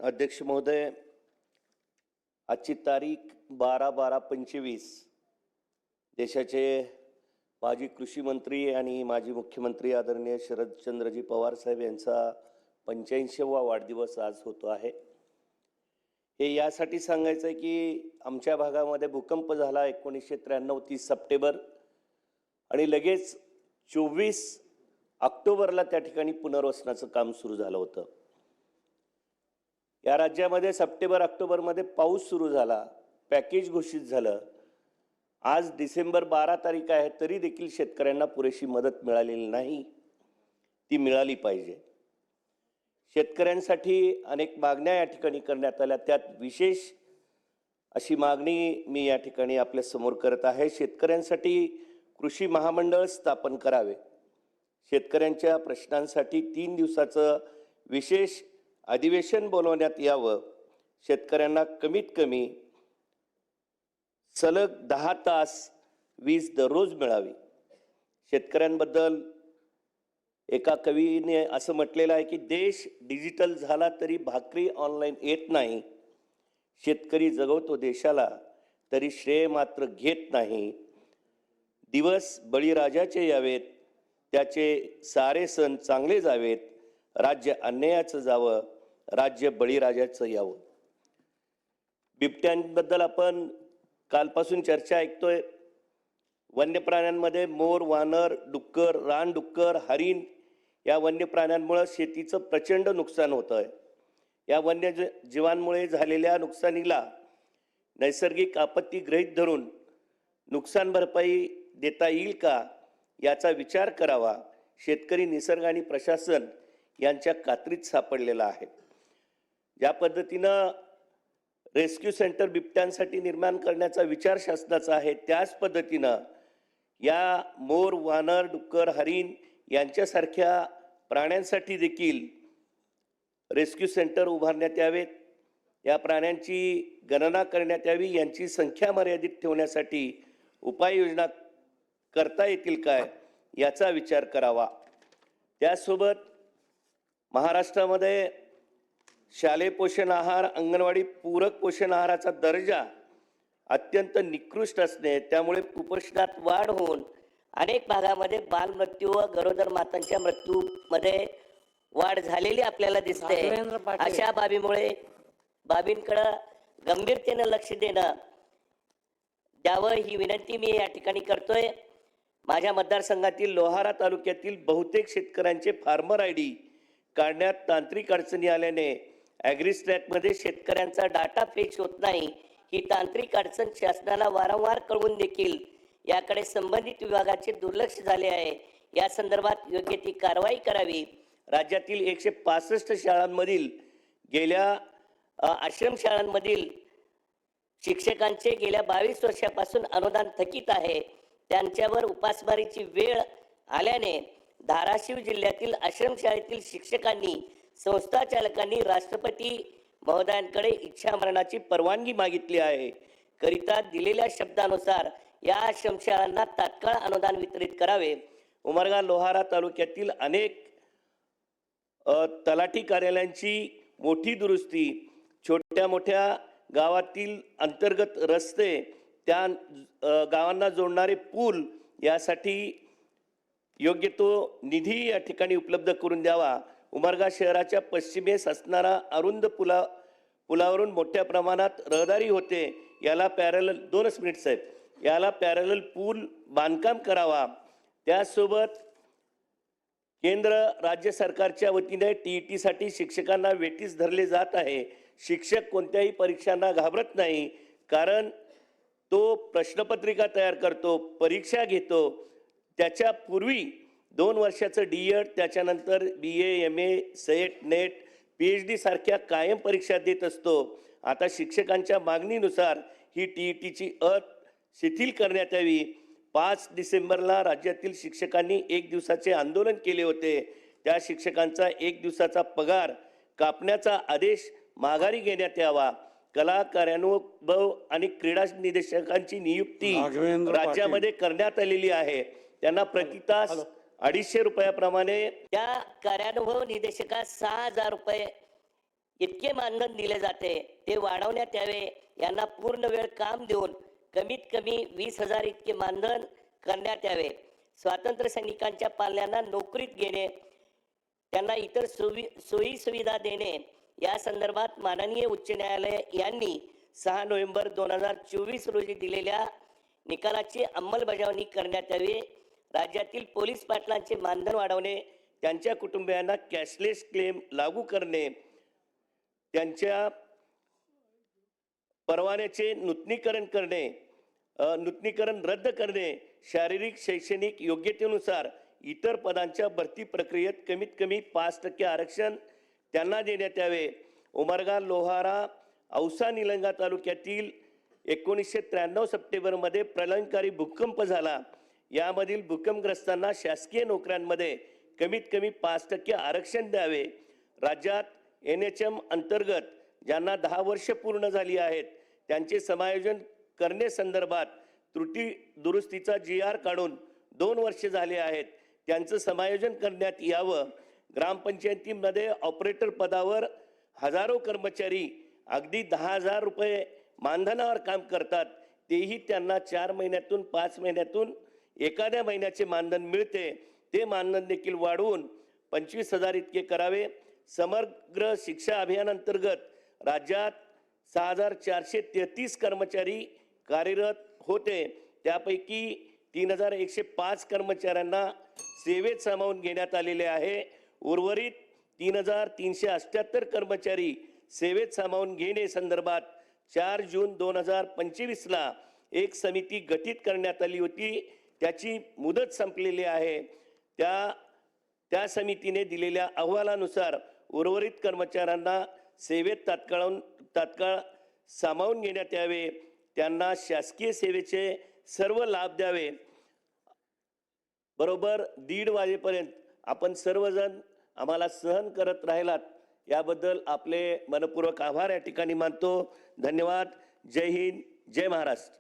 अध्यक्ष महोदय, आजची तारीख 12/12/25 देशाचे माजी कृषी मंत्री आणि माजी मुख्यमंत्री आदरणीय शरदचंद्रजी पवार साहेब यांचा 85वा वाढदिवस आज होतो आहे। हे यासाठी सांगायचं आहे की आमच्या भागामध्ये भूकंप झाला 1993 30 सप्टेंबर आणि लगेच 24 ऑक्टोबरला त्या ठिकाणी पुनर्वसनाचं काम सुरू झालं होतं। या राज्यामध्ये सप्टेंबर ऑक्टोबरमध्ये पाऊस सुरू झाला, पॅकेज घोषित झालं। आज डिसेंबर 12 तारीख आहे तरी देखील शेतकऱ्यांना पुरेशी मदत मिळालेली नाही, ती मिळाली पाहिजे। शेतकऱ्यांसाठी अनेक मागण्या या ठिकाणी करण्यात आल्या, त्यात विशेष अशी मागणी मी या ठिकाणी आपल्या समोर करत आहे। शेतकऱ्यांसाठी कृषी महामंडळ स्थापन करावे। शेतकऱ्यांच्या प्रश्नांसाठी 3 दिवसाचं विशेष अधिवेशन बोलवण्यात यावं। शेतकऱ्यांना कमीत कमी सलग 10 तास वीज दररोज मिळावी। शेतकऱ्यांबद्दल एका कवीने असं म्हटलेलं आहे की देश डिजिटल झाला तरी भाकरी ऑनलाईन येत नाही, शेतकरी जगवतो देशाला तरी श्रेय मात्र घेत नाही। दिवस बळीराजाचे यावेत, त्याचे सारे सण चांगले जावेत, राज्य अन्यायाचं जावं, राज्य बळीराजाचं यावं। बिबट्यांबद्दल आपण कालपासून चर्चा ऐकतोय। वन्य प्राण्यांमध्ये मोर, वानर, डुक्कर, रानडुक्कर, हरिण या वन्य प्राण्यांमुळे शेतीचं प्रचंड नुकसान होत आहे। या वन्य जीवांमुळे झालेल्या नुकसानीला नैसर्गिक आपत्ती गृहीत धरून नुकसान भरपाई देता येईल का याचा विचार करावा। शेतकरी, निसर्ग आणि प्रशासन यांच्या कात्रीत सापडलेला आहे। ज्या पद्धतीनं रेस्क्यू सेंटर बिबट्यांसाठी निर्माण करण्याचा विचार शासनाचा आहे, त्याच पद्धतीनं या मोर, वानर, डुक्कर, हरिण यांच्यासारख्या प्राण्यांसाठी देखील रेस्क्यू सेंटर उभारण्यात यावेत। या प्राण्यांची गणना करण्यात यावी, यांची संख्या मर्यादित ठेवण्यासाठी उपाययोजना करता येतील काय याचा विचार करावा। त्यासोबत महाराष्ट्रामध्ये शालेय पोषण आहार, अंगणवाडी पूरक पोषण आहाराचा दर्जा अत्यंत निकृष्ट असणे, त्यामुळे कुपोषणात वाढ होऊन अनेक भागामध्ये बालमृत्यू व गरोदर मातांच्या मृत्यूमध्ये वाढ झालेली आपल्याला दिसते। अशा बाबींकडे गंभीरतेने लक्ष द्यावं ही विनंती मी या ठिकाणी करतोय। माझ्या मतदारसंघातील लोहारा तालुक्यातील बहुतेक शेतकऱ्यांचे फार्मर आयडी काढण्यात तांत्रिक अडचणी आल्याने ॲग्रिस्ट्रॅकमध्ये शेतकऱ्यांचा डाटा फेच होत नाही। ही तांत्रिक अडचण शासनाला वारंवार कळवून देखील याकडे संबंधित विभागाचे दुर्लक्ष झाले आहे। या संदर्भात योग्य ती कारवाई करावी। राज्यातील 165 शाळांमधील आश्रमशाळांमधील शिक्षकांचे गेल्या 22 वर्षापासून अनुदान थकीत आहे। त्यांच्यावर उपासमारीची वेळ आल्याने धाराशिव जिल्ह्यातील आश्रमशाळेतील शिक्षकांनी, संस्था चालकांनी राष्ट्रपती महोदयांकडे इच्छामरणाची परवानगी मागितली आहे। करिता दिलेल्या शब्दानुसार या आश्रमशाळांना तात्काळ अनुदान वितरित करावे। उमरगा लोहारा तालुक्यातील अनेक तलाठी कार्यालयांची मोठी दुरुस्ती, छोट्या मोठ्या गावातील अंतर्गत रस्ते, त्या गावांना जोडणारे पूल यासाठी योग्य तो निधी या ठिकाणी उपलब्ध करून द्यावा। उमरगा शहराच्या पश्चिमेस असणारा अरुंद पुलावरून मोठ्या प्रमाणात रहदारी होते, याला पॅरलल 2 मिनिट साहेब, याला पॅरलल पूल बांधकाम करावा। त्यासोबत केंद्र राज्य सरकारच्या वतीने TETसाठी शिक्षकांना वेटीस धरले जात आहे। शिक्षक कोणत्याही परीक्षांना घाबरत नाही, कारण तो प्रश्नपत्रिका तयार करतो, परीक्षा घेतो, त्याच्या पूर्वी 2 वर्षाचं DED, त्याच्यानंतर BA, MA, set, net, PhD सारख्या कायम परीक्षा देत असतो। आता शिक्षकांच्या मागणीनुसार ही TETची अट शिथिल करण्यात यावी। 5 डिसेंबरला राज्यातील शिक्षकांनी 1 दिवसाचे आंदोलन केले होते। त्या शिक्षकांचा 1 दिवसाचा पगार कापण्याचा आदेश माघारी घेण्यात यावा। कला, कार्यानुभव आणि क्रीडा निदेशकांची नियुक्ती राज्यामध्ये करण्यात आलेली आहे। त्यांना प्रति तास 250 रुपयाप्रमाणे त्या कार्यानुभव निदेशकास 6000 रुपये इतके मानधन दिले जाते ते वाढवण्यात यावे. यांना पूर्ण वेळ काम देऊन कमीत कमी 20,000 इतके मानधन करण्यात यावे. स्वातंत्र्य सैनिकांच्या पाल्यांना नोकरीत घेणे, त्यांना इतर सोयी सुविधा देणे या संदर्भात माननीय उच्च न्यायालय यांनी 6 नोव्हेंबर 2024 रोजी दिलेल्या निकालाची अंमलबजावणी करण्यात यावी. राज्यातील पोलीस पाटलांचे मानधन वाढवणे, त्यांच्या कुटुंबियांना कॅशलेस क्लेम लागू करणे, त्यांच्या परवान्याचे नूतनीकरण रद्द करणे, शारीरिक शैक्षणिक योग्यतेनुसार इतर पदांच्या भरती प्रक्रियेत कमीत कमी 5% आरक्षण त्यांना देण्यात यावे. उमरगा, लोहारा, औसा, निलंगा तालुक्यातील 1993 सप्टेंबरमध्ये प्रलयंकारी भूकंप झाला. यामधील भूकंपग्रस्तांना शासकीय नोकऱ्यांमध्ये कमीत कमी 5% आरक्षण द्यावे. राज्यात NHM अंतर्गत ज्यांना 10 वर्ष पूर्ण झाली आहेत त्यांचे समायोजन करण्यासंदर्भात त्रुटी दुरुस्तीचा GR काढून 2 वर्ष झाले आहेत, त्यांचं समायोजन करण्यात यावं. ग्रामपंचायतीमध्ये ऑपरेटर पदावर हजारो कर्मचारी अगदी 10,000 रुपये मानधनावर काम करतात, तेही त्यांना 4 महिन्यातून 5 महिन्यातून एखाद्या महिन्याचे मानधन मिळते. ते मानधन देखील वाढवून 25,000 इतके करावे. समग्र शिक्षा अभियानांतर्गत राज्यात 6,433 कर्मचारी कार्यरत होते, त्यापैकी 3,105 कर्मचाऱ्यांना सेवेत सामावून घेण्यात आलेले आहे. उर्वरित 3,378 कर्मचारी सेवेत सामावून घेणे संदर्भात 4 जून 2025ला एक समिती गठीत करण्यात आली होती. त्याची मुदत संपलेली आहे. त्या समितीने दिलेल्या अहवालानुसार उर्वरित कर्मचाऱ्यांना सेवेत तात्काळ सामावून घेण्यात यावे. त्यांना शासकीय सेवेचे सर्व लाभ द्यावे. बरोबर 1:30 वाजेपर्यंत आपण सर्वजण आम्हाला सहन करत राहिलात याबद्दल आपले मनपूर्वक आभार या ठिकाणी मानतो. धन्यवाद. जय हिंद, जय महाराष्ट्र.